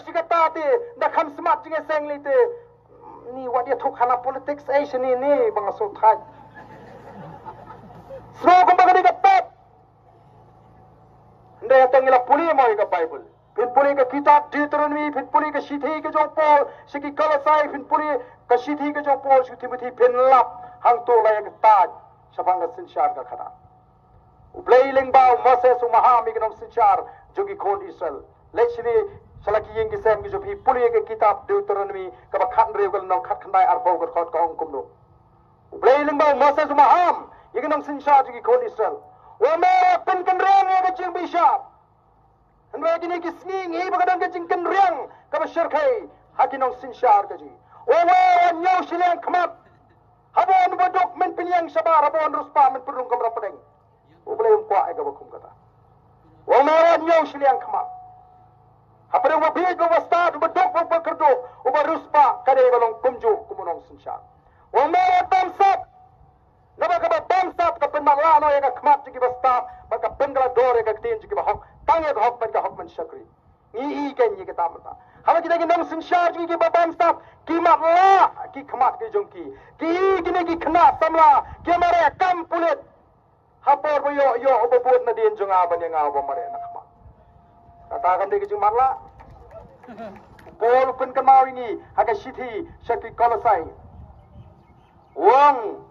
sikata te da kham smart jinge sengli te ni wadia thuk hana politics asian ni bang so thai so ko bagani ka pap nda tangila puli moi ka bible pin puli ka kitab deuteronomy pin puli ka sithi ka jo pol siki kalasai pin puli ka sithi ka jo pol su timothy pin lap hang to la ka taj sabang ka sinshar ka khana ublei lengbao moses umaha mi ka sinshar jogi khon israel lechni salaki yeng ki sem ki jo phi puli ka kitab deuteronomy ka ba khan rew ka no khat khandai arbo ka khot ka ong kum no ublei lengbao moses umaha mi ka sinshar jogi khon israel wa me pin kan reng ka jing bishop Andra kini kisning hi bagadang ka jing kan reng ka ba shirkai hakinong sinshar ka ji wa nyaw silang khamat habon ba dokumen pinyang sabar habon ruspa men perung kamra pedeng ublei kwa ai ka ba khum kata wa me nyaw silang khamat hapadang ba big ba start ba dok ba kerdo ba ruspa kade balong kumju kumunong sinshar wa me tamsap Naba ka ba bamsap ka penmala no ya ka khmat ki basta ba ka pendra dore ka tin ki ba hok tange ka hok ban ka hok man shakri ni ka ni ka tamata hama ki nang sinshar ki ba bamsap ki matla ki khmat ki jongki ki ne ki khna samla ki mare kam pulit hapor bo yo bo bot na din jonga ban nga bo mare na khmat kata kan de ki jong matla bol pen ka mau ini haka sithi shakri kolasai wang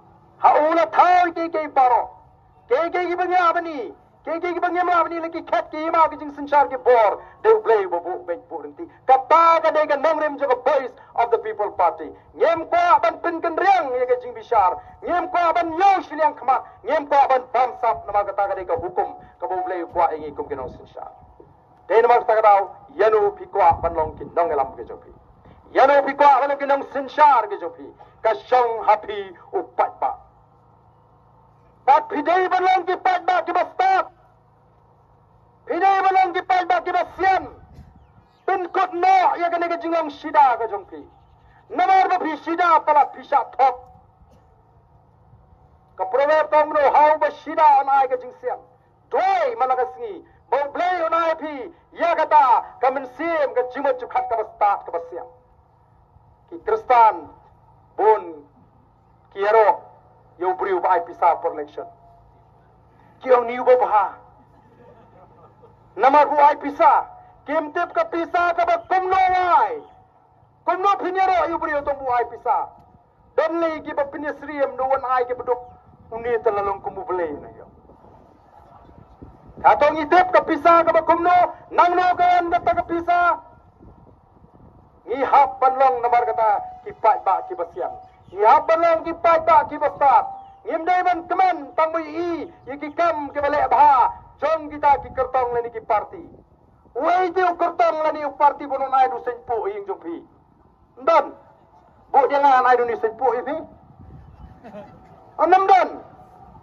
haula thau ke baro ke ki banya bani ke banya ma bani leki khat ki ma ki jing sanchar ke bor de play bo be porinti kata ka de ka nomrem jo voice of the people party ngem ko ban pin kan riang ye ke jing bishar ngem ko ban yo shiliang khma ngem ko ban bam sap nama kata ka de ka hukum ka bo play ko ai kum ke no sanchar de nama kata ka dau yanu phi ko ban long ki nong elam ke jo phi yanu phi ko ban ke nong sanchar ke jo phi ka shong happy upat ba But pidai balong ki padba ki bastap. Pidai balong ki padba ki basyam. Pin kot no ya ka nega jingong sida ka jongpi. Namar ba phi sida pala phisha thok. Ka proverb tong no how ba sida anai ka jingsiam. Doi malagasngi. Bo blay onai phi ya kata ka mensim ka jimot khat ka bastat ka basyam. Ki kristan bon ki ero Yo beriu ba pisa for election. Kiong niu ba ha. Namar bu ai pisa. Kim tip ka pisa ka ba kumno ai. Kumno phinyaro yo beriu tong bu ai pisa. Dan lei ki ba pinyasriam no wan ai ke bedok uni talalong kumu belai na yo. Katong itip ka pisa ka ba kumno nang no kan ka pisa. Ni hap panlong namar kata ki pai ba ki basiam. Ya balong ki pada ki bastat ngim dai ban keman tangmui i ki kam ke bale bha jong kita ki kertong lani ki parti wei tiu kertong lani parti bonon ai du sen po ing jong pi dan bo jangan ai du ni sen po i pi anam dan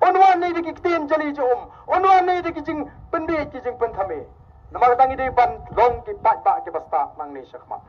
onwan ni ki tin jali jom onwan ni ki jing pendi ki jing pen thame namar tangi dai ban long ki pada ki bastat mang ni shakma